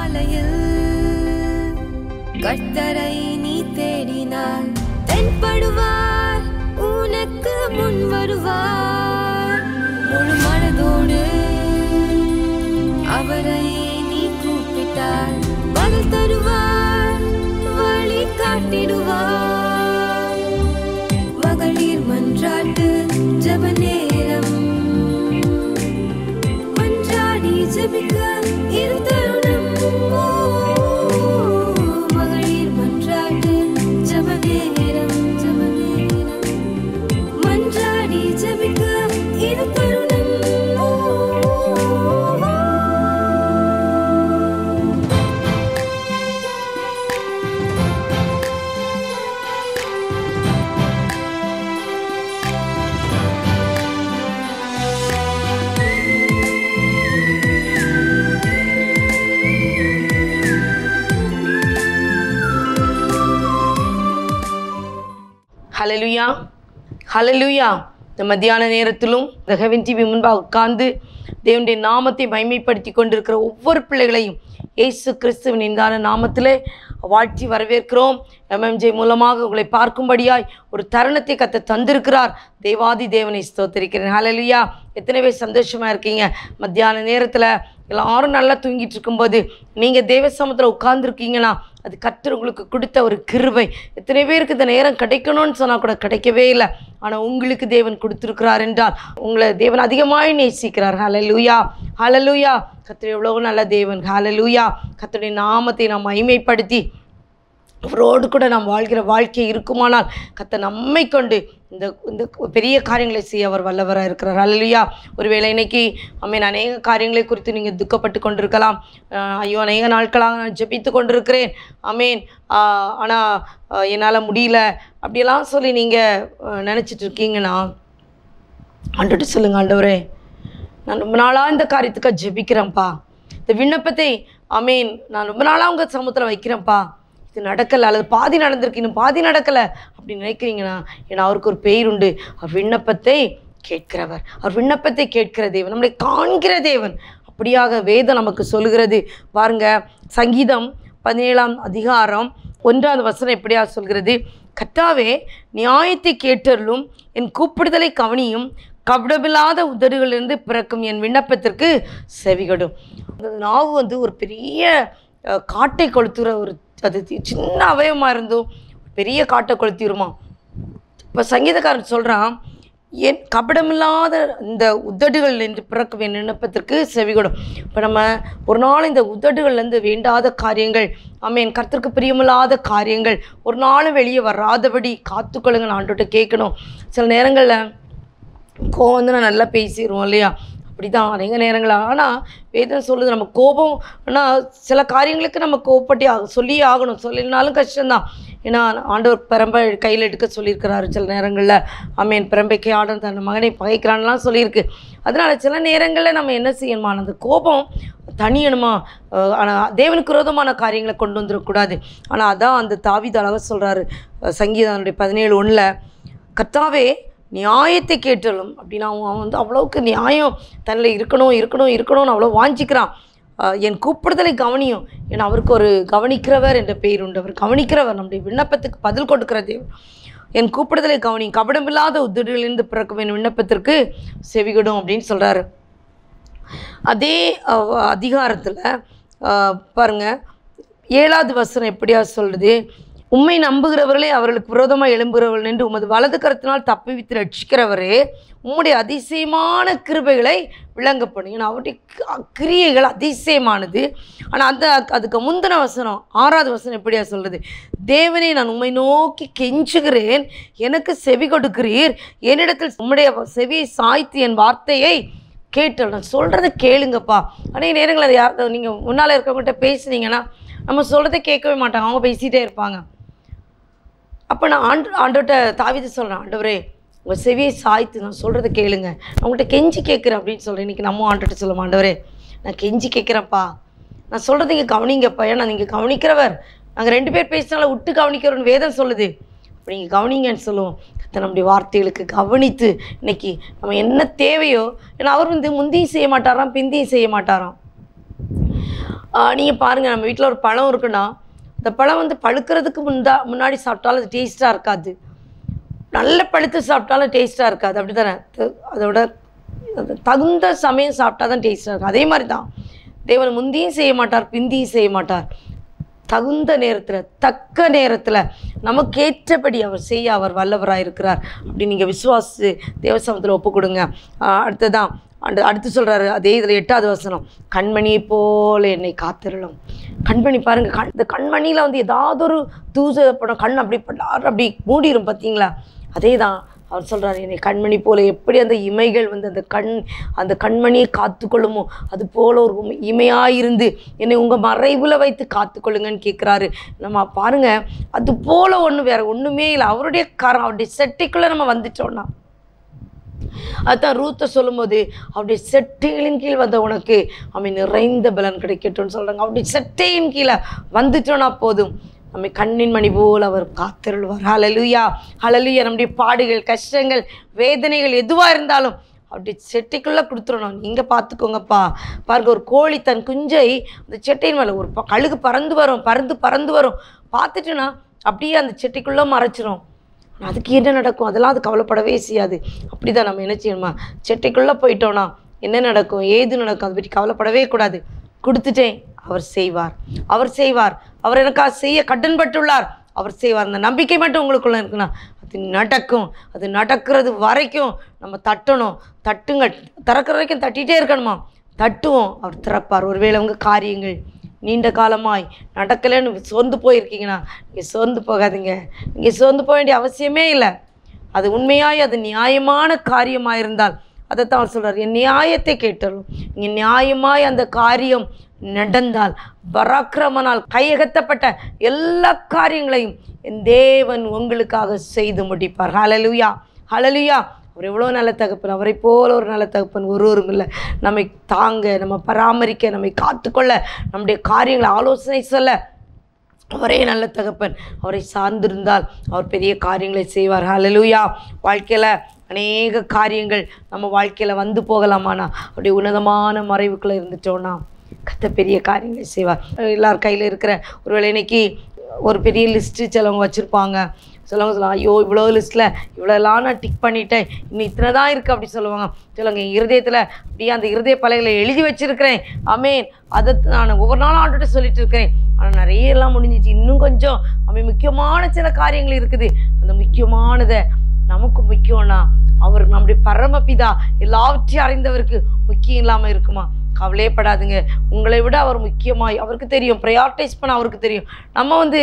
காலையில் கர்த்தரை நீ தேடினால் தென்படுவார், உனக்கு முன் வருவார். முழு மனதோடு அவரை நீ கூப்பிட்டால் பதில் தருவார், வழி காட்டிடுவார். மகளிர் மன்றாட்டு ஜெப நேரம், மன்றாடி ஜெபிக்க இரு தருணம். மகளிர் மன்றாட்டு ஜெப நேரம், மன்றாடி ஜெபிக்க இரு தருணம். ஹல்லேலூயா, ஹல்லேலூயா. இந்த மத்தியான நேரத்திலும் இந்த ஹெவன் டிவி முன்பாக உட்கார்ந்து தேவனுடைய நாமத்தை மகிமைப்படுத்தி கொண்டிருக்கிற ஒவ்வொரு பிள்ளைகளையும் இயேசு கிறிஸ்துவின் இந்தான நாமத்திலே வாழ்த்தி வரவேற்கிறோம். MMJ மூலமாக உங்களை பார்க்கும்படியாய் ஒரு தருணத்தை கர்த்தர் தந்திருக்கிறார். தேவாதி தேவனை ஸ்தோத்திரிக்கிறேன். ஹல்லேலூயா. எத்தனை பேர் சந்தோஷமாக இருக்கீங்க? மத்தியான நேரத்தில் எல்லாரும் நல்லா தூங்கிட்டு இருக்கும்போது நீங்கள் தேவ சமூகத்தில் உட்கார்ந்துருக்கீங்கன்னா அது கர்த்தர் உங்களுக்கு கொடுத்த ஒரு கிருபை. எத்தனை பேருக்கு இந்த நேரம் கிடைக்கணும்னு சொன்னால் கூட கிடைக்கவே இல்லை. ஆனால் உங்களுக்கு தேவன் கொடுத்துருக்கிறார் என்றால் உங்களை தேவன் அதிகமாக நேசிக்கிறார். ஹல்லேலூயா, ஹல்லேலூயா. கர்த்தர் எவ்வளோ நல்ல தேவன். ஹல்லேலூயா. கர்த்தருடைய நாமத்தை நாம் மகிமைப்படுத்தி அவரோடு கூட நாம் வாழ்கிற வாழ்க்கை இருக்குமானால் கர்த்தர் நம்மை கொண்டு இந்த இந்த பெரிய காரியங்களை செய்ய அவர் வல்லவராக இருக்கிறார். ஹல்லேலூயா. ஒருவேளை இன்னைக்கு அநேக காரியங்களை குறித்து நீங்கள் துக்கப்பட்டு கொண்டிருக்கலாம். ஐயோ, அநேக நாட்களாக நான் ஜெபித்து கொண்டிருக்கிறேன், ஆனால் என்னால் முடியல அப்படியெல்லாம் சொல்லி நீங்கள் நினச்சிட்டு இருக்கீங்கன்னா ஆண்டவர்கிட்ட சொல்லுங்கள், ஆண்டவரே நான் ரொம்ப நாளாக இந்த காரியத்துக்காக ஜெபிக்கிறேன்ப்பா, இந்த விண்ணப்பத்தை நான் ரொம்ப நாளாக உங்கள் சமூகத்தில் வைக்கிறேன்ப்பா, இது நடக்கலை அல்லது பாதி நடந்திருக்கு இன்னும் பாதி நடக்கலை அப்படின்னு நினைக்கிறீங்கன்னா, ஏன்னா அவருக்கு ஒரு பெயர் உண்டு. அவர் விண்ணப்பத்தை கேட்கிறவர், அவர் விண்ணப்பத்தை கேட்கிற தேவன், நம்மளை காண்கிற தேவன். அப்படியாக வேதம் நமக்கு சொல்கிறது பாருங்க. சங்கீதம் 17ஆம் அதிகாரம் 1ஆவது வசனம் எப்படியா சொல்கிறது? கர்த்தாவே நியாயத்தை கேட்டருளும், என் கூப்பிடுதலை கவனியும், கபடமில்லாத உதடுகளிலிருந்து பிறக்கும் என் விண்ணப்பத்திற்கு செவிகடும். நாவு ஒரு பெரிய காட்டை கொளுத்துகிற அது சின்ன அவயமாக இருந்தும் பெரிய காட்டை கொளுத்திடுமா. இப்போ சங்கீதக்காரன் சொல்கிறான், என் கபடமில்லாத இந்த உதடுகள் என்று பிறக்கும் என் விண்ணப்பத்திற்கு செவிகொடும். இப்போ நம்ம ஒரு நாள் இந்த உதடுகள்லேருந்து வேண்டாத காரியங்கள், கர்த்தருக்கு பிரியமில்லாத காரியங்கள் ஒரு நாளும் வெளியே வராதபடி காத்துக்கொள்ளுங்க ஆண்டவர்கிட்ட கேட்கணும். சில நேரங்களில் கோவம் நான் நல்லா பேசிடுவோம் இல்லையா, அப்படி தான் அநேக நேரங்கள். ஆனால் வேதம் சொல்லுது நம்ம கோபம், ஆனால் சில காரியங்களுக்கு நம்ம கோவப்பட்டு சொல்லியே ஆகணும், சொல்லினாலும் கஷ்டம்தான். ஏன்னா ஆண்டவர் பிரம்பை கையில் எடுக்க சொல்லியிருக்கிறாரு சில நேரங்களில். பிரம்பைக்கு ஆடன் தன் மகனை பகைக்கிறான்லாம் சொல்லியிருக்கு. அதனால் சில நேரங்களில் நம்ம என்ன செய்யணுமா, அந்த கோபம் தனியணுமா. ஆனால் தேவனுக்கு விரோதமான காரியங்களை கொண்டு வந்துடக்கூடாது. ஆனால் அதான் அந்த தாவீது அழகாக சொல்கிறாரு சங்கீதம் 17:1, கர்த்தாவே நியாயத்தை கேட்டலும் அப்படின்னா அவன் அவ்வளோவுக்கு நியாயம் தன்னில் இருக்கணும்னு அவ்வளோ வாஞ்சிக்கிறான். என் கூப்பிடுதலை கவனியும், ஏன்னா அவருக்கு ஒரு கவனிக்கிறவர் என்ற பெயர் உண்டு. அவர் கவனிக்கிறவர், நம்முடைய விண்ணப்பத்துக்கு பதில் கொடுக்கிற தேவன். என் கூப்பிடுதலை கவனியும், கபடமில்லாத உதடுகளிலிருந்து பிறக்கும் என் விண்ணப்பத்திற்கு செவிகடும் அப்படின்னு சொல்கிறாரு. அதே அதிகாரத்தில் பாருங்கள் 7ஆவது வசனம் எப்படியா சொல்கிறது? உம்மை நம்புகிறவர்களே அவர்களுக்கு விரோதமாக எழும்புகிறவர்கள் என்று உமது வலது கரத்தினால் தப்பிவித்து ரட்சிக்கிறவரே, உம்முடைய அதிசயமான கிருபைகளை விளங்கப்படும். ஏன்னா அவருடைய கிரியைகள் அதிசயமானது. ஆனால் அதுக்கு முந்தின வசனம் 6ஆவது வசனம் எப்படியா சொல்கிறது? தேவனே நான் உம்மை நோக்கி கெஞ்சுகிறேன், எனக்கு செவி கொடுக்கிறீர், என்னிடத்தில் உம்முடைய செவியை சாய்த்து என் வார்த்தையை கேட்டல். நான் சொல்கிறத கேளுங்கப்பா. அநேக நேரங்களில் யார் நீங்கள் முன்னால் இருக்கிறவங்கள்ட்ட பேசுனீங்கன்னா நம்ம சொல்கிறத கேட்கவே மாட்டாங்க, அவங்க பேசிகிட்டே இருப்பாங்க. அப்போ நான் ஆண்டவர்கிட்ட தாவீது சொல்கிறேன், ஆண்டவரே உங்கள் செவியை சாய்த்து நான் சொல்கிறத கேளுங்க, நான் உங்கள்கிட்ட கெஞ்சி கேட்குறேன் அப்படின்னு சொல்கிறேன். இன்றைக்கி நம்ம ஆண்டவர்கிட்ட சொல்லுவோம், ஆண்டவரே நான் கெஞ்சி கேட்குறேன்ப்பா, நான் சொல்கிறத இங்கே கவனிங்கப்பா, ஏன்னா நீங்கள் கவனிக்கிறவர், நாங்கள் 2 பேர் பேசினாலும் விட்டு கவனிக்கிறோன்னு வேதம் சொல்லுது. அப்போ நீங்கள் கவனிங்கன்னு சொல்லுவோம். நம்முடைய வார்த்தைகளுக்கு கவனித்து இன்றைக்கி நம்ம என்ன தேவையோ, ஏன்னா அவர் முந்தியும் செய்ய மாட்டாராம், பிந்தியும் செய்ய மாட்டாராம். நீங்கள் பாருங்கள், நம்ம வீட்டில் ஒரு பழம் இருக்குன்னா அந்த பழம் வந்து பழுக்கிறதுக்கு முன்னாடி சாப்பிட்டாலும் அது டேஸ்ட்டாக இருக்காது. நல்ல பழுத்து சாப்பிட்டாலும் டேஸ்ட்டாக இருக்காது. அப்படி தானே? அதோட தகுந்த சமயம் சாப்பிட்டா தான் டேஸ்ட்டாக இருக்கும். அதே மாதிரி தான் தேவன் முந்தியும் செய்ய மாட்டார், பிந்தியும் செய்ய மாட்டார். தகுந்த நேரத்தில், தக்க நேரத்தில் நமக்கு ஏற்றபடி அவர் செய்ய அவர் வல்லவராக இருக்கிறார். அப்படி நீங்கள் விசுவாசி தேவசமத்தில் ஒப்பு கொடுங்க. அடுத்து சொல்கிறாரு அதே இதில் 8வது வசனம், கண்மணியை போல என்னை காத்திரலும். கண்மணி பாருங்கள், இந்த கண்மணியில் வந்து ஏதாவது ஒரு தூச படம் கண் அப்படி மூடிடும் பார்த்தீங்களா? அதே தான் அவர் சொல்கிறார், என்னை கண்மணி போல எப்படி அந்த இமைகள் வந்து அந்த கண்மணியை காத்துக்கொள்ளுமோ அது போல் ஒரு இமையாயிருந்து என்னை உங்கள் மறைவில் வைத்து காத்துக்கொள்ளுங்கன்னு கேட்குறாரு. நம்ம பாருங்கள், அது போல் வேறு ஒன்றுமே இல்லை. அவருடைய செட்டைக்குள்ளே நம்ம வந்துட்டோன்னா, அதுதான் ரூத்தை சொல்லும்போது அவருடைய செட்டைகளின் கீழ் வந்த உனக்கு அவன் நிறைந்த பலன் கிடைக்கட்டும்னு சொல்கிறாங்க. அவருடைய செட்டையின் கீழே வந்துட்டோன்னா போதும், நம்மை கண்ணின் மணி போல் அவர் காத்திருள்வார். ஹல்லேலூயா, ஹல்லேலூயா. நம்முடைய பாடுகள், கஷ்டங்கள், வேதனைகள் எதுவாக இருந்தாலும் அப்படி செட்டைக்குள்ளே கொடுத்துடணும். நீங்கள் பார்த்துக்கோங்கப்பா. பாருங்க, ஒரு கோழி தன் குஞ்சை அந்த செட்டையின் மேலே, ஒரு கழுகு பறந்து வரும் பார்த்துட்டுன்னா அப்படியே அந்த செட்டைக்குள்ளே மறைச்சிரும். அதுக்கு என்ன நடக்கும் அதெல்லாம் அது கவலைப்படவே செய்யாது. அப்படி தான் நம்ம என்ன செய்யணுமா, செட்டைக்குள்ளே போயிட்டோன்னா என்ன நடக்கும், ஏது நடக்கும், அதை பற்றி கவலைப்படவே கூடாது. கொடுத்துட்டேன், அவர் செய்வார். அவர் எனக்காக செய்ய கடன்பட்டுள்ளார், அவர் செய்வார். அந்த நம்பிக்கை மட்டும் உங்களுக்குள்ளே இருக்குன்னா அது நடக்கும். அது நடக்கிறது வரைக்கும் நம்ம தட்டணும். திறக்கிற வரைக்கும் தட்டிகிட்டே இருக்கணுமா, தட்டுவோம், அவர் திறப்பார். ஒருவேளை உங்கள் காரியங்கள் நீண்ட காலமாய் நடக்கலைன்னு சோர்ந்து போயிருக்கீங்கன்னா நீங்கள் சோர்ந்து போகாதீங்க. நீங்கள் சோர்ந்து போக வேண்டிய அவசியமே இல்லை. அது உண்மையாய் அது நியாயமான காரியமாக இருந்தால் அதைத்தான் அவர் சொல்கிறார், என் நியாயத்தை கேட்டலும். நீங்கள் நியாயமாய் அந்த காரியம் நடந்தால், பராக்கிரமனால் கையகத்தப்பட்ட எல்லா காரியங்களையும் என் தேவன் உங்களுக்காக செய்து முடிப்பார். ஹல்லேலூயா, ஹல்லேலூயா. அவர் எவ்வளோ நல்ல தகப்பன், அவரை போல ஒரு நல்ல தகப்பன் ஒருவரும் இல்லை. நம்மை தாங்க, நம்ம பராமரிக்க, நம்மை காத்துக்கொள்ள, நம்முடைய காரியங்களை ஆலோசனை சொல்ல அவரே நல்ல தகப்பன். அவரை சார்ந்திருந்தால் அவர் பெரிய காரியங்களை செய்வார். ஹல்லேலூயா. வாழ்க்கையில் அநேக காரியங்கள் நம்ம வாழ்க்கையில் வந்து போகலாமாண்ணா, அப்படியே உன்னதமான மறைவுக்குள்ளே இருந்துட்டோன்னா கர்த்தர் பெரிய காரியங்களை செய்வார். எல்லார் கையில் இருக்கிற ஒருவேளை இன்னைக்கு ஒரு பெரிய லிஸ்ட்டு சிலவங்க வச்சுருப்பாங்க. சொல்லலாம், ஐயோ இவ்வளோ லிஸ்ட்டில் இவ்வளோலாம் நான் டிக் பண்ணிட்டேன், இன்னும் இத்தனை தான் இருக்குது அப்படி சொல்லுவாங்க. சொல்லுவாங்க, என் இருதயத்தில் அப்படியே அந்த இருதய பலகைகளை எழுதி வச்சுருக்கிறேன். ஆமேன். அதை நான் ஒவ்வொரு நாளும் ஆண்டுகிட்ட சொல்லிட்டு இருக்கிறேன். ஆனால் நிறைய எல்லாம் முடிஞ்சிச்சு, இன்னும் கொஞ்சம் முக்கியமான சில காரியங்கள் இருக்குது. அந்த முக்கியமானதை நமக்கு முக்கியம்னா அவருக்கு நம்முடைய பரமபிதா எல்லாவற்றையும் அறிந்தவருக்கு முக்கியம் இல்லாமல் இருக்குமா? கவலையப்படாதுங்க. உங்களை விட அவர் முக்கியமாய் அவருக்கு தெரியும். ப்ரையாரிட்டைஸ் பண்ண அவருக்கு தெரியும். நம்ம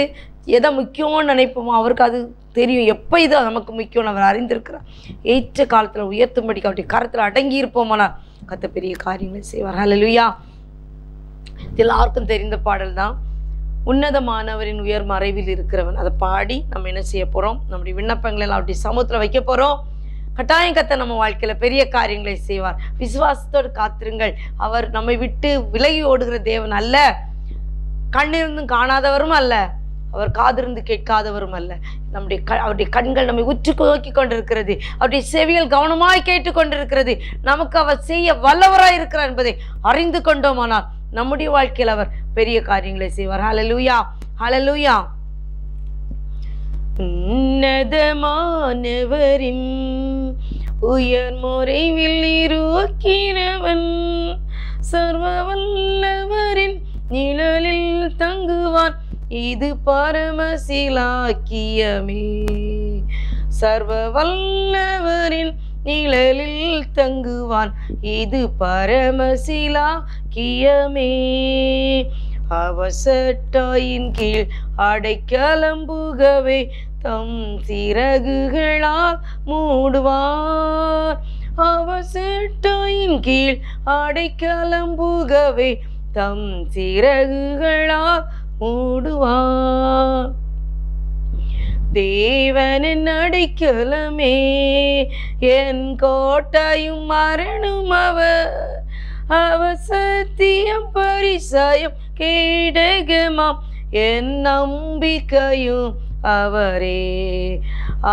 எதை முக்கியம்னு நினைப்போமோ அவருக்கு அது தெரியும். எப்போ இது நமக்கு முக்கியம்னு அவர் அறிந்திருக்கிறார். ஏற்ற காலத்தில் உயர்த்தும்படிக்கு அவருடைய கரத்தில் அடங்கி இருப்போமானால் கர்த்தர் பெரிய காரியங்களை செய்வார். ஹல்லேலூயா. எல்லாருக்கும் தெரிந்த பாடல் தான், உன்னதமானவரின் உயர் மறைவில் இருக்கிறவன். அதை பாடி நம்ம என்ன செய்ய போகிறோம், நம்முடைய விண்ணப்பங்களை எல்லாம் அவருடைய சமூகத்தில் வைக்க போகிறோம். கட்டாயம் கர்த்தர் நம்ம வாழ்க்கையில் பெரிய காரியங்களை செய்வார். விசுவாசத்தோடு காத்திருங்கள். அவர் நம்மை விட்டு விலகி ஓடுகிற தேவன் அல்ல, கண்ணிருந்தும் காணாதவரும் அல்ல, அவர் காதிருந்து கேட்காதவரும் அல்ல. அவருடைய கண்கள் நம்மை உற்று நோக்கி கொண்டிருக்கிறது. அவருடைய செவிகள் கவனமாய் கேட்டுக்கொண்டிருக்கிறது. நமக்கு அவர் செய்ய வல்லவராய் இருக்கிறார் என்பதை அறிந்து கொண்டோமானால் நம்முடைய வாழ்க்கையில் அவர் பெரிய காரியங்களை செய்வார். ஹல்லேலூயா, ஹல்லேலூயா. உன்னதமானவரின் உயர் முறைவில் இருக்கிறவன் சர்வ வல்லவரின் நிழலில் தங்குவான், இது பரமசிலாக்கியமே. சர்வ வல்லவரின் நிழலில் தங்குவான், இது பரமசிலாக்கியமே. அவசட்டாயின் கீழ் அடைக்கலம்புகவே தம் சிறகுகளால் மூடுவார். அவசட்டாயின் கீழ் அடைக்கலம்புகவே தம் சிறகுகளால் மூடுவார். தேவனின் அடைக்கலமே என் கோட்டையும் மரணும் அவர், அவர் சத்தியம் பரிசயம் கேடகமாம் என் நம்பிக்கையும் அவரே.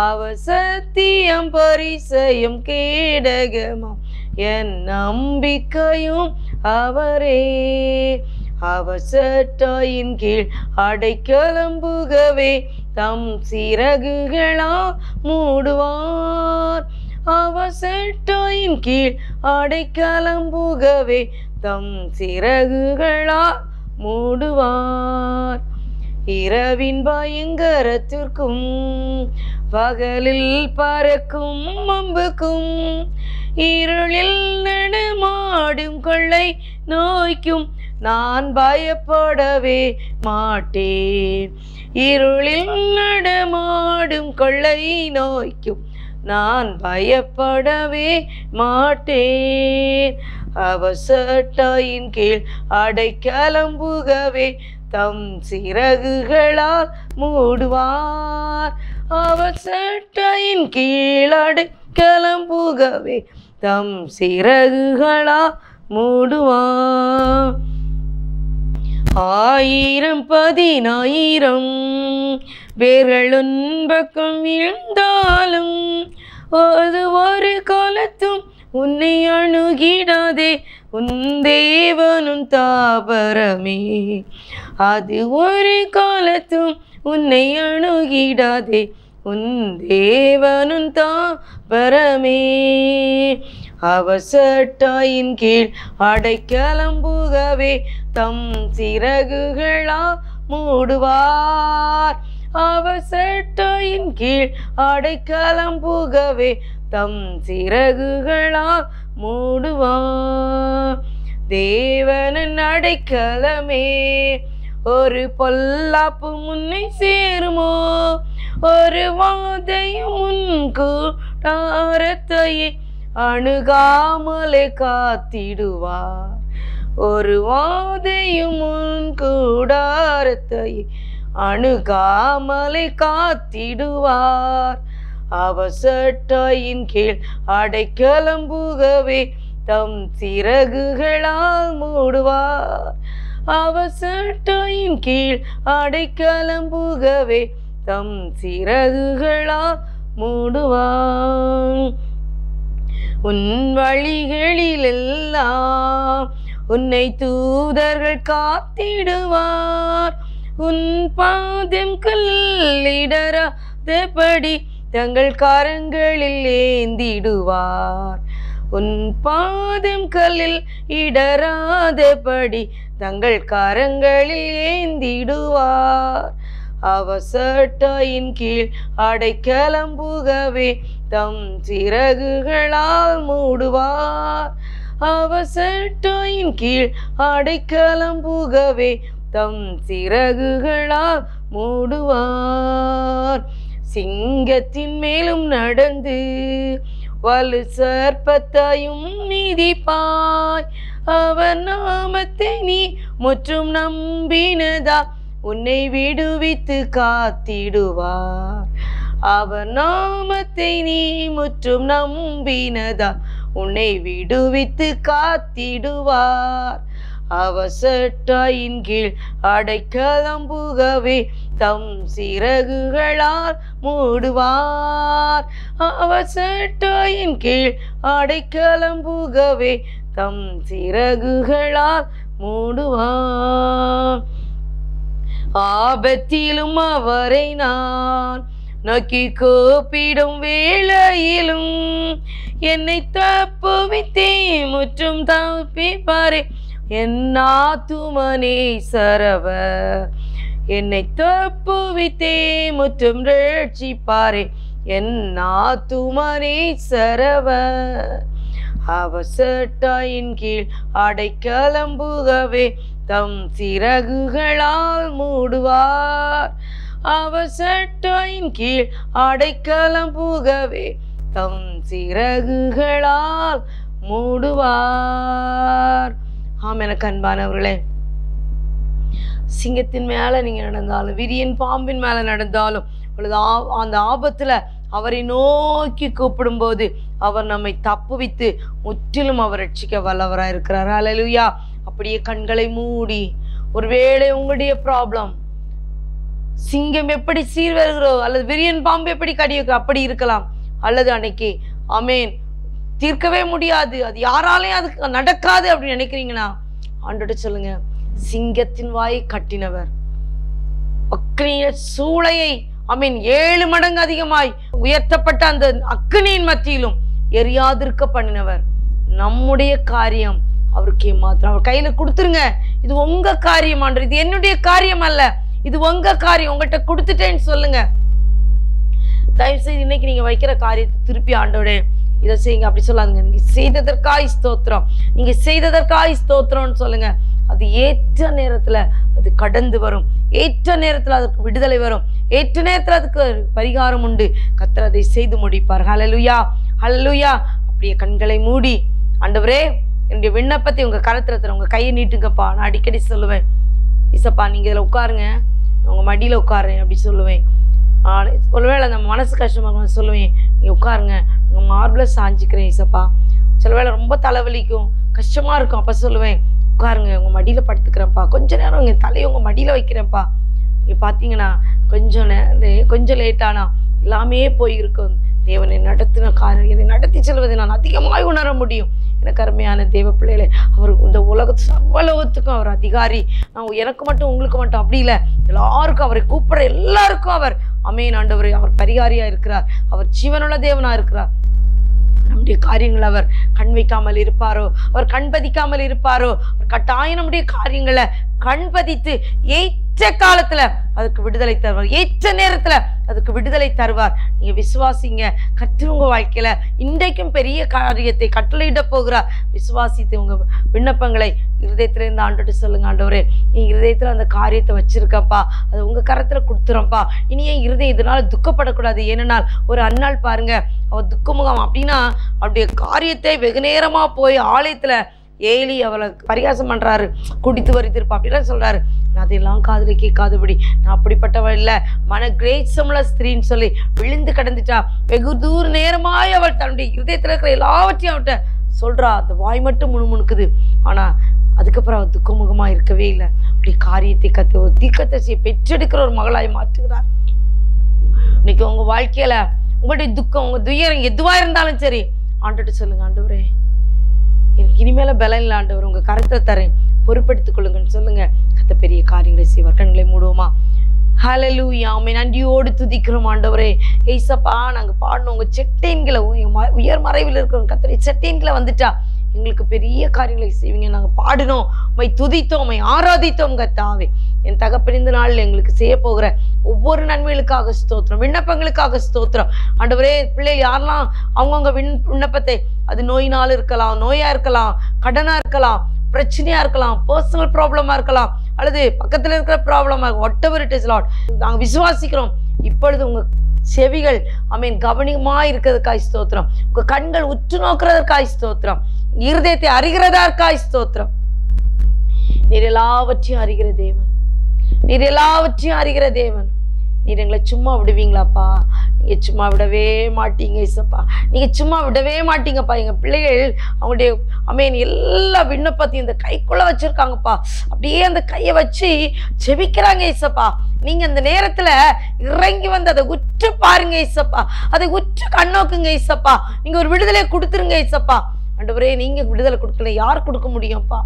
அவர் சத்தியம் பரிசயம் கேடகமாம் என் நம்பிக்கையும் அவரே. அவர் சட்டையின் கீழ் அடைக்கலம் புகவே தம் சிறகுகளால் மூடுவார். அவர் சட்டையின் கீழ் அடைக்கலம் புகவே தம் சிறகுகளால் மூடுவார். இரவின் பயங்கரத்திற்கும் பகலில் பறக்கும் அம்புக்கும் இருளில் நடமாடும் கொள்ளை நோய்க்கும் நான் பயப்படவே மாட்டேன். இருளில் நடமாடும் கொள்ளை நோய்க்கும் நான் பயப்படவே மாட்டேன். அவர் சட்டையின் கீழ் அடைக்கலம் புகவே தம் சிறகுகளால் மூடுவார். அவர் சட்டையின் கீழ் அடைக்கலம் புகவே தம் சிறகுகளால் மூடுவார். 1000-10,000 பேர்கள் உன் பக்கம் விழுந்தாலும் அது ஒரு காலத்தும் உன்னை அணுகிடாதே. உன் தேவனும் தாபரமே, அது ஒரு காலத்தும் உன்னை அணுகிடாதே. உன் தேவனும் தாபரமே. அவர் சட்டையின் கீழ் அடைக்கலம் புகவே தம் சிறகுகளால் மூடுவார். அவர் சட்டையின் கீழ் அடைக்கலம் புகவே தம் சிறகுகளால் மூடுவார். தேவனின் அடைக்கலமே, ஒரு பொல்லாப்பு முன்னை சேருமோ? ஒரு வாதையும் முன் கூடாரத்தையே அணுகாமலே காத்திடுவார். ஒரு வாதையும் முன் கூடாரத்தையே அணுகாமலை காத்திடுவார். அவர் சட்டையின் கீழ் அடைக்கலம் புகவே தம் சிறகுகளால் மூடுவார். அவர் சட்டையின் கீழ் அடைக்கலம் புகவே தம் சிறகுகளால் மூடுவார். உன் வழிகளிலெல்லாம் உன்னை தூதர்கள் காத்திடுவார். உன் பாதம் கல்லிடராதபடி தங்கள் கரங்களில் ஏந்திடுவார். உன் பாதம் கல்லில் இடராதபடி தங்கள் கரங்களில் ஏந்திடுவார். அவர் சட்டையின் கீழ் அடைக்கலம் புகவே தம் சிறகுகளால் மூடுவார். அவர் சட்டையின் கீழ் அடைக்கலம் புகவே தம் சிறகுகளால் மூடுவார். சிங்கத்தின் மேலும் நடந்து வலு சர்ப்பத்தையும் மிதிப்பாய். அவர் நாமத்தை நீ முற்றும் நம்பினதா உன்னை விடுவித்து காத்திடுவார். அவர் நாமத்தை நீ முற்றும் நம்பினதா உன்னை விடுவித்து காத்திடுவார். அவர் சட்டையின் கீழ் அடைக்கலம் புகவே தம் சிறகுகளால் மூடுவார். அவர் சட்டையின் கீழ் அடைக்கலம் புகவே தம் சிறகுகளால் மூடுவார். ஆபத்திலும் அவரை நான் நோக்கி கூப்பிடும் வேளையிலும் என்னை தப்புவித்தே முற்றும் தப்பிப்பாரே என் ஆத்துமனே சரவர். என்னை தப்புவித்தே முற்றும் ரட்சிப்பாரே என் ஆத்துமனே சரவர். அவர் சட்டையின் கீழ் அடைக்கலம் புகவே தம் சிறகுகளால் மூடுவார். அவர் சட்டையின் கீழ் அடைக்கலம் புகவே தம் சிறகுகளால் மூடுவார். ஆம், எனக்கு அன்பானவர்களே, சிங்கத்தின் மேல நீங்க நடந்தாலும் விரியன் பாம்பின் மேல நடந்தாலும் அந்த ஆபத்துல அவரை நோக்கி கூப்பிடும்போது அவர் நம்மை தப்புவித்து முற்றிலும் அவர் ரட்சிக்க வல்லவராக இருக்கிறார். ஹல்லேலூயா. அப்படியே கண்களை மூடி, ஒருவேளை உங்களுடைய ப்ராப்ளம் சிங்கம் எப்படி சீர் வருகிறோ அல்லது விரியன் பாம்பு எப்படி கடியோ அப்படி இருக்கலாம். அல்லது அன்னைக்கு ஆமேன் தீர்க்கவே முடியாது, அது யாராலையும் அதுக்கு நடக்காது அப்படின்னு நினைக்கிறீங்கன்னா ஆண்டவர்கிட்ட சொல்லுங்க, சிங்கத்தின் வாயை கட்டினவர், அக்னிய சூளையை 7 மடங்கு அதிகமாய் உயர்த்தப்பட்ட அந்த அக்னியின் மத்தியிலும் எரியாதிருக்க பண்ணினவர். நம்முடைய காரியம் அவருக்கு மாத்திரம். அவர் கையில கொடுத்துருங்க. இது உங்க காரியம் ஆண்டவரே, இது என்னுடைய காரியம் அல்ல, இது உங்க காரியம். உங்கள்கிட்ட கொடுத்துட்டேன்னு சொல்லுங்க. தயவு செய்து இன்னைக்கு நீங்க வைக்கிற காரியத்தை திருப்பி ஆண்டவரே இதை செய்யுங்க அப்படி சொல்லாதுங்க. நீங்க செய்ததற்காய் ஸ்தோத்திரம், நீங்க செய்ததற்காய் ஸ்தோத்திரம்னு சொல்லுங்க. அது ஏற்ற நேரத்துல அது கடந்து வரும், ஏற்ற நேரத்துல அதுக்கு விடுதலை வரும், ஏற்ற நேரத்துல அதுக்கு பரிகாரம் உண்டு. கர்த்தர் அதை செய்து முடிப்பார். ஹல்லேலூயா, ஹல்லேலூயா. அப்படியே கண்களை மூடி, ஆண்டவரே என்னுடைய விண்ணப்பத்தை உங்க கரத்துல தர, உங்க கையை நீட்டுங்கப்பா. நான் அடிக்கடி சொல்லுவேன், இசப்பா நீங்க இதுல உட்காருங்க, உங்க மடியில உட்காருறேன் அப்படி சொல்லுவேன். ஒருவேளை நம்ம மனசு கஷ்டமாக சொல்லுவேன், நீ உட்காருங்க, உங்கள் மார்பில் சாஞ்சிக்கிறேன் இசப்பா. சில வேளை ரொம்ப தலைவலிக்கும், கஷ்டமாக இருக்கும், அப்போ சொல்லுவேன் உட்காருங்க, உங்கள் மடியில் படுத்துக்கிறேன்ப்பா, கொஞ்ச நேரம் உங்கள் தலையை உங்கள் மடியில் வைக்கிறேன்ப்பா. நீங்கள் பார்த்தீங்கன்னா கொஞ்சம் லேட்டானா எல்லாமே போயிருக்கும். தேவனை நடத்தின காரியம், என்னை நடத்தி செல்வதை நான் அதிகமாக உணர முடியும். எனக்கு அருமையான தேவ பிள்ளைகளே, அவர் இந்த சர்வலோகத்துக்கும் அவர் அதிகாரி. நான் எனக்கு மட்டும் உங்களுக்கு மட்டும் அப்படி இல்லை, எல்லாருக்கும் அவரை கூப்பிடுற எல்லாருக்கும் அவர் ஆமென் ஆண்டவரே அவர் பரிகாரியா இருக்கிறார். அவர் ஜீவனுள்ள தேவனா இருக்கிறார். நம்முடைய காரியங்கள் அவர் கண் வைக்காமல் இருப்பாரோ, அவர் கண்பதிக்காமல் இருப்பாரோ, அவர் கட்டாயம் நம்முடைய காரியங்களை கண்பதித்து ஏற்ற காலத்துல அதுக்கு விடுதலை தருவார், ஏற்ற நேரத்துல அதுக்கு விடுதலை தருவார். நீங்க விசுவாசிங்க. கர்த்தர் உங்க வாழ்க்கையில இன்றைக்கும் பெரிய காரியத்தை கட்டளையிட போகிறார். விசுவாசித்து உங்க விண்ணப்பங்களை இருதயத்திலிருந்து ஆண்டுட்டு சொல்லுங்க, ஆண்டவரே நீ இருதயத்துல அந்த காரியத்தை வச்சிருக்கப்பா, அது உங்க கரத்துல கொடுத்துறப்பா. இனி ஏன் இருதயம் இதனால துக்கப்படக்கூடாது? ஏனென்றால் ஒரு அந்நாள் பாருங்க, அவ துக்கமுகம் அப்படின்னா அவருடைய காரியத்தை வெகு நேரமா போய் ஆலயத்துல ஏலி அவளை பரிகாசம் பண்றாரு, குடித்து வரித்திருப்பா அப்படிலாம் சொல்றாரு. நான் அதெல்லாம் காதுல கேட்காதபடி நான் அப்படிப்பட்டவள் இல்லை, மன கிரேசமுள்ள ஸ்திரீன்னு சொல்லி விழுந்து கிடந்துட்டா. வெகு தூர நேரமாய் அவள் தன்னுடைய இருதயத்துல இருக்கிற எல்லாவற்றையும் அவட்ட சொல்றா. அந்த வாய் மட்டும் முணுமுணுக்குது, ஆனா அதுக்கப்புறம் அவள் துக்கமுகமா இருக்கவே இல்லை. அப்படி காரியத்தை கத்து ஒரு தீர்க்கதரிசியை பெற்றெடுக்கிற ஒரு மகளாய் மாற்றுகிறார். இன்னைக்கு உங்க வாழ்க்கையில உங்களுடைய துக்கம், உங்க துயரம் எதுவா இருந்தாலும் சரி, ஆண்டுட்டு சொல்லுங்க, ஆண்டவரே எனக்கு இனிமேல பலம் இல்லை ஆண்டவர், உங்க கருத்தை தரேன், பொறுப்பெடுத்துக் கொள்ளுங்கன்னு சொல்லுங்க. கத்த பெரிய காரியங்களை செய்வார். கண்களை மூடுவோமா? ஹல்லேலூயா. ஆமென். நன்றியோடு துதிக்கிறோம் ஆண்டவரே. ஏசப்பா நாங்க பாடணும் உங்க செட்டேன்களை, உயர் மறைவில் இருக்கிறோம் கத்தரை செட்டேன்களை வந்துட்டா எங்களுக்கு பெரிய காரியங்களை செய்வீங்க. நாங்கள் பாடினோம், உம்மை துதித்தோம், உம்மை ஆராதித்தோம் கர்த்தாவே. என் தகப்பனிந்த நாளில் எங்களுக்கு செய்ய போகிற ஒவ்வொரு நன்மைகளுக்காக ஸ்தோத்திரம், விண்ணப்பங்களுக்காக ஸ்தோத்திரம் ஆண்டவரே. பிள்ளைகள் யாரெல்லாம் அவங்கவுங்க விண்ணப்பத்தை, அது நோயினால் இருக்கலாம், நோயா இருக்கலாம், கடனா இருக்கலாம், பிரச்சனையா இருக்கலாம், பர்சனல் ப்ராப்ளமா இருக்கலாம், அல்லது பக்கத்தில் இருக்கிற ப்ராப்ளமா இருக்கும், what ever it is Lord, நாங்கள் விசுவாசிக்கிறோம். இப்பொழுது உங்க செவிகள் கவனமாக இருக்கிறதுக்காய் ஸ்தோத்திரம், உங்க கண்கள் உற்று நோக்கிறதற்காய் ஸ்தோத்திரம், இருதயத்தை அறிகிறதற்காய் ஸ்தோத்திரம். நீர் எல்லாவற்றையும் அறிகிற தேவன், நீர் எல்லாவற்றையும் அறிகிற தேவன். நீர் எங்களை சும்மா விடுவீங்களாப்பா? நீங்க சும்மா விடவே மாட்டீங்க இசப்பா, நீங்க சும்மா விடவே மாட்டீங்கப்பா. எங்க பிள்ளைகள் அவங்களுடைய எல்லா விண்ணப்பத்தையும் இந்த கைக்குள்ள வச்சிருக்காங்கப்பா. அப்படியே அந்த கையை வச்சு ஜெபிக்கிறாங்க இசப்பா. நீங்க அந்த நேரத்துல இறங்கி வந்து அதை உற்று பாருங்க இசப்பா, அதை உற்று கண்ணோக்குங்க இசப்பா. நீங்க ஒரு விடுதலை கொடுத்துருங்க இசப்பா. ஆண்டவரே நீங்க விடுதலை கொடுக்கல, யார் கொடுக்க முடியும்ப்பா?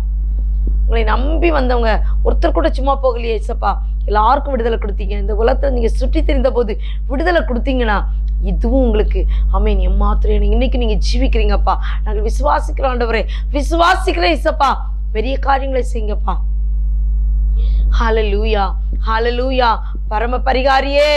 உங்களை நம்பி வந்தவங்க ஒருத்தர் கூட சும்மா போகலையே இசப்பா, எல்லாருக்கும் விடுதலை கொடுத்தீங்க. இந்த உலகத்துல நீங்க சுற்றி தெரிந்த போது விடுதலை கொடுத்தீங்கன்னா இதுவும் உங்களுக்கு எம்மாத்திரம் இன்னைக்கு நீங்க ஜீவிக்கிறீங்கப்பா. நாங்கள் விசுவாசிக்கிறோம் ஆண்டவரே, விசுவாசிக்கிறேன் இசப்பா, பெரிய காரியங்களை செய்யுங்கப்பா. ஹல்லேலூயா, ஹல்லேலூயா. பரம பரிகாரியே,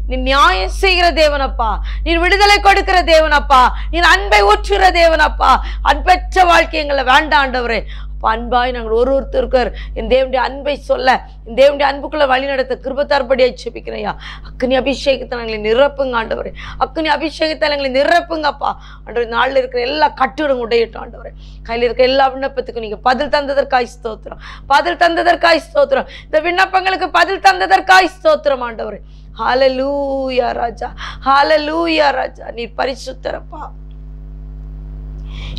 நீ நியாயம் செய்கிற தேவனப்பா, நீர் விடுதலை கொடுக்கிற தேவனப்பா, நீர் அன்பை ஊற்றுகிற தேவனப்பா. அன்பற்ற வாழ்க்கை எங்களை வேண்டாம் ஆண்டவரே. அன்பாய் நாங்கள் ஒருத்தருக்கர் என் தேவனுடைய அன்பை சொல்ல, என் தேவனுடைய அன்புக்குள்ள வழி நடத்த கிருபத்தார்படியா ஜெபிக்கிறேன்யா. அக்னி அபிஷேகத்தை நாங்களை நிரப்புங்க ஆண்டவரே, அக்னி அபிஷேகத்தை எங்களை நிரப்புங்கப்பா ஆண்டவரே. நாளில் இருக்கிற எல்லா கட்டுடன் உடையட்டும் ஆண்டவரே. கையில் இருக்கிற எல்லா விண்ணப்பத்துக்கும் நீங்க பதில் தந்ததற்காய் ஸ்தோத்திரம், பதில் தந்ததற்காய் ஸ்தோத்திரம். இந்த விண்ணப்பங்களுக்கு பதில் தந்ததற்காய் ஸ்தோத்திரம் ஆண்டவரே. ஹல்லேலூயா ராஜா, ஹல்லேலூயா ராஜா. நீர் பரிசுத்தரப்பா.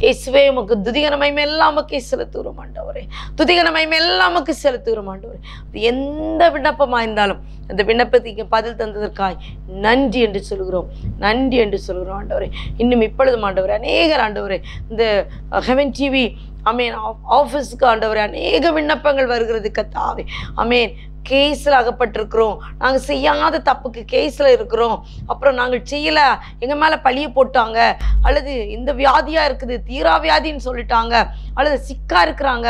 இயேசுவே உமக்கு துதிகன மகிமை எல்லாம் உமக்கே செலுத்துகிறோம் ஆண்டவரே, துதிகன மகிமை எல்லாம் உமக்கு செலுத்துகிறோம் ஆண்டவரே. அது எந்த விண்ணப்பமா இருந்தாலும் அந்த விண்ணப்பத்துக்கு பதில் தந்ததற்காய் நன்றி என்று சொல்கிறோம், நன்றி என்று சொல்கிறோம் ஆண்டவரே. இன்னும் இப்பொழுதும் ஆண்டவரே அநேகர் ஆண்டவரே இந்த ஹெவன் டிவி ஆமேன். ஆஃபீஸுக்கு ஆண்டவரே அநேக விண்ணப்பங்கள் வருகிறது கர்த்தாவே. ஆமேன். கேஸில் அகப்பட்டிருக்கிறோம், நாங்கள் செய்யாத தப்புக்கு கேஸில் இருக்கிறோம், அப்புறம் நாங்கள் செய்யலை, எங்கள் மேலே பழிய போட்டாங்க, அல்லது இந்த வியாதியாக இருக்குது தீரா வியாதின்னு சொல்லிட்டாங்க, அல்லது சிக்கா இருக்கிறாங்க,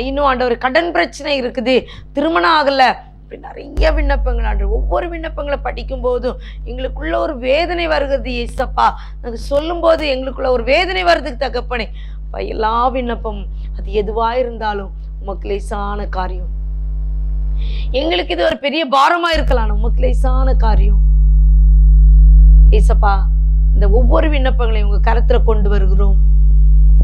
இன்னும் ஆண்டவர் கடன் பிரச்சனை இருக்குது, திருமணம் ஆகலை, இப்படி நிறைய விண்ணப்பங்கள் ஆண்டு. ஒவ்வொரு விண்ணப்பங்களை படிக்கும் போதும் எங்களுக்குள்ள ஒரு வேதனை வருகிறது ஏசப்பா. நாங்கள் சொல்லும்போது எங்களுக்குள்ள ஒரு வேதனை வருதுக்கு தகப்பனே. அப்பா, எல்லா விண்ணப்பமும் அது எதுவாக இருந்தாலும் உமக்கு லேசான காரியம். எங்களுக்கு இது ஒரு பெரிய பாரமா இருக்கலாம், உமக்கு லேசான காரியம் ஏசப்பா. இந்த ஒவ்வொரு விண்ணப்பங்களையும் உங்க கருத்துல கொண்டு வருகிறோம்.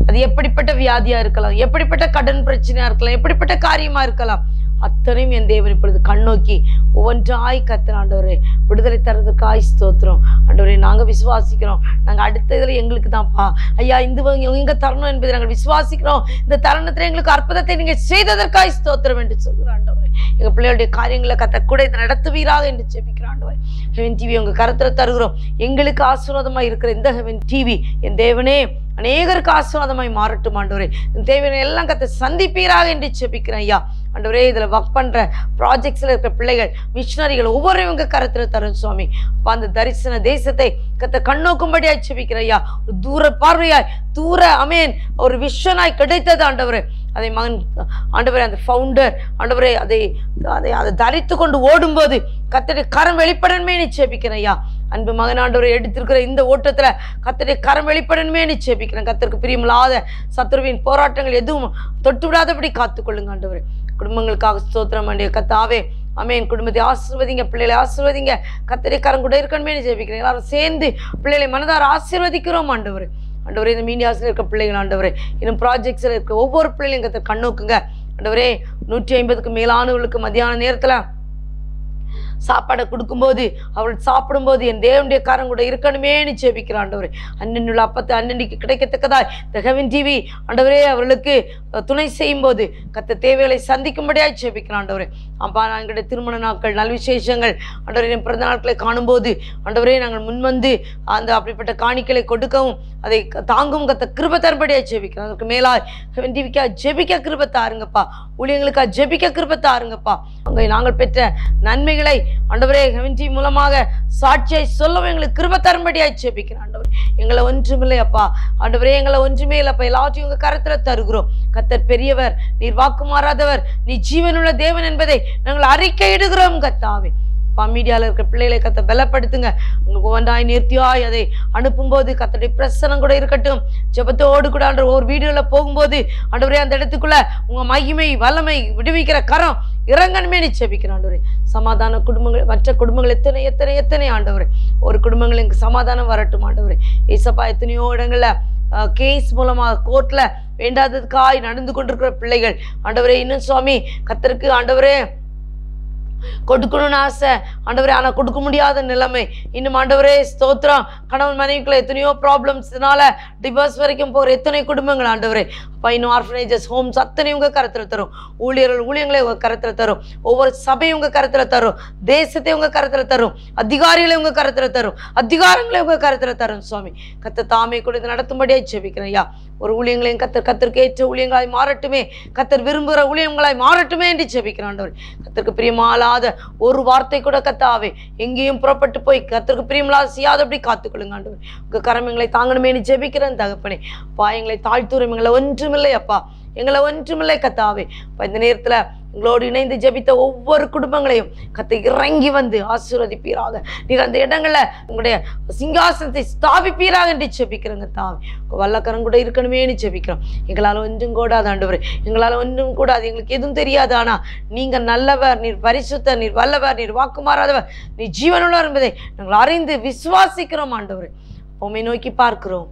அது எப்படிப்பட்ட வியாதியா இருக்கலாம், எப்படிப்பட்ட கடன் பிரச்சனையா இருக்கலாம், எப்படிப்பட்ட காரியமா இருக்கலாம், அத்தனையும் என் தேவன் இப்பொழுது கண்ணோக்கி ஒவ்வொன்றாய் கர்த்தர் ஆண்டவரே விடுதலை தரதுக்காய் ஸ்தோத்திரம் ஆண்டவரே. நாங்கள் விசுவாசிக்கிறோம், நாங்கள் அடுத்த இதில் எங்களுக்கு தான்ப்பா ஐயா இங்க தரணும் என்பதை நாங்கள் விசுவாசிக்கிறோம். இந்த தருணத்தில் எங்களுக்கு அற்புதத்தை நீங்கள் செய்ததற்காய் ஸ்தோத்திரம் என்று சொல்கிறோம் ஆண்டவரே. எங்கள் பிள்ளைகளுடைய காரியங்களை கர்த்தர் கூட நடத்துவீராக என்று ஜெபிக்கிறோம் ஆண்டவரே. ஹெவன் டிவி உங்கள் கருத்தில் தருகிறோம். எங்களுக்கு ஆசீர்வாதமாக இருக்கிற இந்த ஹெவன் டிவி என் தேவனே அநேகருக்கு ஆசீர்வாதமாய் மாறட்டும் ஆண்டவரே. தேவனை எல்லாம் கர்த்தர் சந்திப்பீராக என்று ஜெபிக்கிறேன் ஐயா ஆண்டவரே. இதில் ஒர்க் பண்ணுற ப்ராஜெக்ட்ஸில் இருக்கிற பிள்ளைகள், மிஷினரிகள் ஒவ்வொருவங்க கருத்தில் தரும் சுவாமி. அப்போ அந்த தரிசன தேசத்தை கர்த்தர் கண்ணோக்கும்படியாய் ஜெபிக்கிறேன் ஐயா. ஒரு தூர பார்வையாய் தூர அமேன் ஒரு விஷனாய் கிடைத்தது ஆண்டவரே. அதை மகன் ஆண்டவரே அந்த ஃபவுண்டர் ஆண்டவரே அதை தரித்து கொண்டு ஓடும்போது கர்த்தருடைய கரம் வெளிப்படணுமே நிச்சயிக்கிறேன் ஐயா. அன்பு மகன் ஆண்டவரை எடுத்திருக்கிற இந்த ஓட்டத்தில் கர்த்தருடைய கரம் வெளிப்படணுமே நிச்சயிக்கிறேன். கர்த்தருக்கு பிரியமில்லாத சத்துருவின் போராட்டங்கள் எதுவும் தொட்டு விடாதபடி காத்துக்கொள்ளுங்க ஆண்டவரே. குடும்பங்களுக்காக ஸ்தோத்திரம் ஆண்டிய கர்த்தாவே. ஆமேன். குடும்பத்தை ஆசீர்வதிங்க, பிள்ளைகளை ஆசீர்வதிங்க, கர்த்தருடைய கரம் கூட இருக்கணுமே ஜெபிக்கிறேன். எல்லாரும் சேர்ந்து பிள்ளைகளை மனதார ஆசீர்வதிக்கிறோம் ஆண்டவரே. ஆண்டவரே இந்த மீடியாஸில் இருக்க பிள்ளைகள் ஆண்டவரே, இன்னும் ப்ராஜெக்ட்ஸில் இருக்க ஒவ்வொரு பிள்ளைகளையும் கர்த்தர் கண்ணோக்குங்க ஆண்டவரே. 150க்கு மேலானவர்களுக்கு மத்தியான நேரத்தில் சாப்பாடை கொடுக்கும்போது அவள் சாப்பிடும்போது என் தேவனுடைய காரம் கூட இருக்கணுமேனு ஜெபிக்கிறான் ஆண்டவரே. அண்ணனுள்ள அப்பத்தை அண்ணனுக்கு கிடைக்கத்தக்கதாய் இந்த ஹெவன் டிவி ஆண்டவரே அவர்களுக்கு துணை செய்யும் போது கர்த்தர் தேவைகளை சந்திக்கும்படியாய் ஜெபிக்கிறான் ஆண்டவரே. அப்பா, எங்களுடைய திருமண நாட்கள் நல் விசேஷங்கள் ஆண்டவரே பிறந்த நாட்களை காணும்போது ஆண்டவரே நாங்கள் முன்வந்து அந்த அப்படிப்பட்ட காணிக்கைகளை கொடுக்கவும் அதை தாங்கும் கர்த்தர் கிருபை தரும்படியாய் ஜெபிக்கிறோம். அதுக்கு மேலாய் ஹெவன் டிவிக்கா ஜெபிக்க கிருபை தாருங்கப்பா, ஊழியங்களுக்கா ஜெபிக்க கிருபை தாருங்கப்பா. அங்கே நாங்கள் பெற்ற நன்மைகளை ஆண்டவரே ஹெவன் டிவி மூலமாக சாட்சியை சொல்லவும் எங்களுக்கு கிருபை தரும்படியாய் ஜெபிக்கிறோம் ஆண்டவரே. எங்களை ஒன்றுமில்லை அப்பா ஆண்டவரே, எங்களை ஒன்றுமே இல்லைப்பா, எல்லாத்தையும் உங்க கரத்துல தருகிறோம். கர்த்தர் பெரியவர், நீர் வாக்கு மாறாதவர், நீ ஜீவனுள்ள தேவன் என்பதை நாங்கள் அறிக்கையிடுகிறோம் கர்த்தாவே. அப்பா, மீடியாவில் இருக்கிற பிள்ளைகளை கர்த்தர் பலப்படுத்துங்க. உங்களுக்கு ஒன்றாய் நேர்த்தியாய் அதை அனுப்பும்போது கர்த்தருடைய பிரசனம் கூட இருக்கட்டும். ஜெபத்தோடு கூட ஆண்டவர் ஒரு வீடியோவில் போகும்போது ஆண்டவரே அந்த இடத்துக்குள்ள உங்க மகிமை வல்லமை விடுவிக்கிற கரம் இறங்கணுமே ஜெபிக்கிறேன் ஆண்டவரே. சமாதான குடும்பங்கள், மற்ற குடும்பங்கள் எத்தனை எத்தனை எத்தனை ஆண்டவரே, ஒரு குடும்பங்களுக்கு சமாதானம் வரட்டும் ஆண்டவரே. ஏசப்பா, எத்தனையோ இடங்கள்ல கேஸ் மூலமாக கோர்ட்ல வேண்டாததுக்காய் நடந்து கொண்டிருக்கிற பிள்ளைகள் ஆண்டவரே, இன்னும் சுவாமி கர்த்தருக்கு ஆண்டவரே கொடுக்கணும்னு ஆசை ஆண்டவரே, ஆனால் கொடுக்க முடியாத நிலைமை. இன்னும் ஆண்டவரே ஸ்தோத்திரம், கணவன் மனைவிக்குள்ள எத்தனையோ ப்ராப்ளம்ஸ்னால டிவோர்ஸ் வரைக்கும் போகிற எத்தனை குடும்பங்கள் ஆண்டவரே. அப்பா, இன்னும் ஆர்ஃபனேஜஸ், ஹோம்ஸ் அத்தனை உங்கள் கருத்தில் தரும். ஊழியர்களை உங்கள் கருத்தில் தரும். ஒவ்வொரு சபையும் உங்கள் கருத்தில் தரும். தேசத்தை உங்கள் கருத்தில் தரும். அதிகாரிகளை உங்கள் கருத்தில் தரும். அதிகாரங்களை உங்கள் கருத்தில் தரும் சுவாமி. கர்த்தர் தாமே கூட நடத்தும்படியாக ஜெபிக்கிறேன் ஐயா. ஒரு ஊழியங்களையும் கர்த்தருக்கு ஏற்ற ஊழியங்களாய் மாறட்டுமே, கர்த்தர் விரும்புகிற ஊழியங்களாய் மாறட்டுமே என்று ஜெபிக்கிறேன் ஆண்டவரே. கர்த்தருக்கு பிரியமாலாத ஒரு வார்த்தை கூட கர்த்தாவே எங்கேயும் புறப்பட்டு போய் கர்த்தருக்கு பிரியமில்லாத செய்யாதபடி காத்துக்கொள்ளுங்க ஆண்டவரே. உங்க கரமங்களை தாங்கணுமே ஜெபிக்கிறேன் தகப்பனே. அப்பா, எங்களை தாழ்த்துறோம், எங்களை ஒன்றுமில்லை அப்பா, எங்களை ஒன்றுமில்லை கர்த்தாவே. அப்பா, இந்த நேரத்தில் எங்களோடு இணைந்து ஜெபித்த ஒவ்வொரு குடும்பங்களையும் கர்த்தர் இறங்கி வந்து ஆசீர்வதிப்பீராக. நீர் அந்த இடங்கள்ல உங்களுடைய சிங்காசனத்தை ஸ்தாபிப்பீராக என்று ஜெபிக்கிறோங்க தாவே. வல்லக்கரம் கூட இருக்கணுமேனு ஜெபிக்கிறோம். எங்களால் ஒன்றும் கூடாது ஆண்டவரே, எங்களால் ஒன்றும் கூடாது, எங்களுக்கு எதுவும் தெரியாது. ஆனா நீங்க நல்லவர், நீர் பரிசுத்தர், நீர் வல்லவர், நீர் வாக்கு மாறாதவர், நீர் ஜீவனுள்ளவர் என்பதை நாங்கள் அறிந்து விசுவாசிக்கிறோம் ஆண்டவரே. உம்மை நோக்கி பார்க்கிறோம்.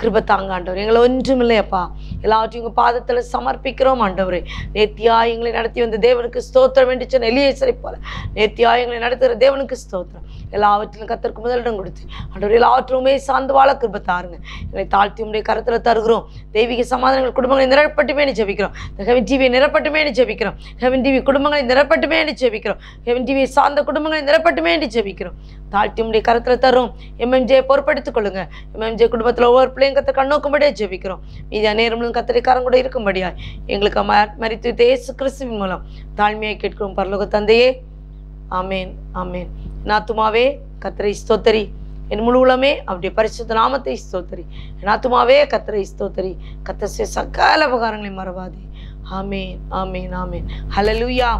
கிருபை தாங்க ஆண்டவர், எங்களை ஒன்றுமில்லையப்பா, எல்லாவற்றையும் உங்கள் பாதத்தில் சமர்ப்பிக்கிறோம் ஆண்டவரே. நேர்த்தியாய் எங்களை நடத்தி வந்த தேவனுக்கு ஸ்தோத்திரம் என்று சொன்ன எலியேசரை போல நேர்த்தியாய் எங்களை நடத்துகிற தேவனுக்கு ஸ்தோத்திரம். எல்லாவற்றிலும் கர்த்தருக்கு முதலிடம் கொடுத்து ஆண்டவர் எல்லாவற்றுமே சார்ந்து வாழ கிருபை தாருங்க. எங்களை தாழ்த்தி உடைய கரத்தில் தருகிறோம். தெய்வீக சமாதானங்கள் குடும்பங்களை நிரப்பட்டுமே ஜெபிக்கிறோம். ஹெவன் டிவியை நிரப்பட்டுமே ஜெபிக்கிறோம். ஹெவன் டிவி குடும்பங்களை நிரப்பட்டுமே ஜெபிக்கிறோம். ஹெவன் டிவியை சார்ந்த குடும்பங்களை நிரப்பட்டுமே ஜெபிக்கிறோம். தாழ்த்தி உடைய கரத்தில் தரும். எம்எம்ஜே பொறுப்படுத்திக் கொள்ளுங்க. எம்எம்ஜே குடும்பத்தில் ஒவ்வொரு பிள்ளை பிள்ளைங்க கத்த கண்ணோக்கும்படியா ஜெபிக்கிறோம். மீதியா நேரமும் கத்தரிக்காரன் கூட இருக்கும்படியா எங்களுக்கு மரித்து இயேசு கிறிஸ்துவின் மூலம் தாழ்மையை கேட்கிறோம் பரலோக தந்தையே. ஆமேன் ஆமேன். நாத்துமாவே கர்த்தரை ஸ்தோத்தரி, என் முழு உலகமே அவருடைய பரிசுத்த நாமத்தை ஸ்தோத்தரி. நாத்துமாவே கர்த்தரை ஸ்தோத்தரி, கர்த்தர் செய்த சகல உபகாரங்களை மறவாதே. ஆமேன் ஆமேன் ஆமேன். ஹல்லேலூயா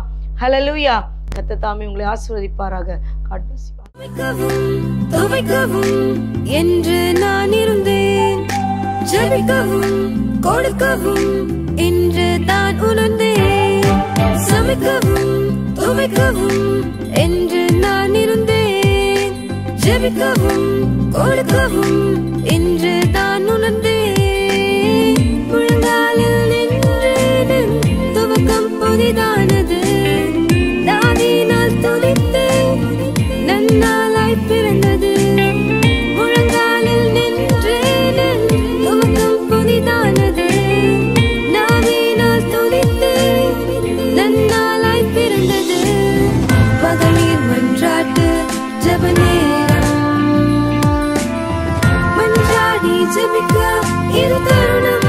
ஹல்லேலூயா. கர்த்தர் தாமே உங்களை ஆசீர்வதிப்பாராக. God bless you. துவைக்கவும் என்று நான் இருந்தேன், ஜெபிக்கவும் கொடுக்கவும் என்று தான் உணர்ந்தேன். சமைக்கவும் துவைக்கவும் என்று நான் இருந்தேன், ஜெபிக்கவும் கொடுக்கவும் என்று தான் உணர்ந்தேன். முழங்காலில் நின்று துவக்கம் புதிதானது, தாவீதினால் துதித்து நன்னாளாய் பிறந்தது. முழங்காலில் நின்று துவக்கம் புதிதானது, தாவீதினால் துதித்து நன்னாளாய் பிறந்தது. மகளிர் மன்றாட்டு ஜெப நேரம், மன்றாடி ஜெபிக்க இது தருணம்.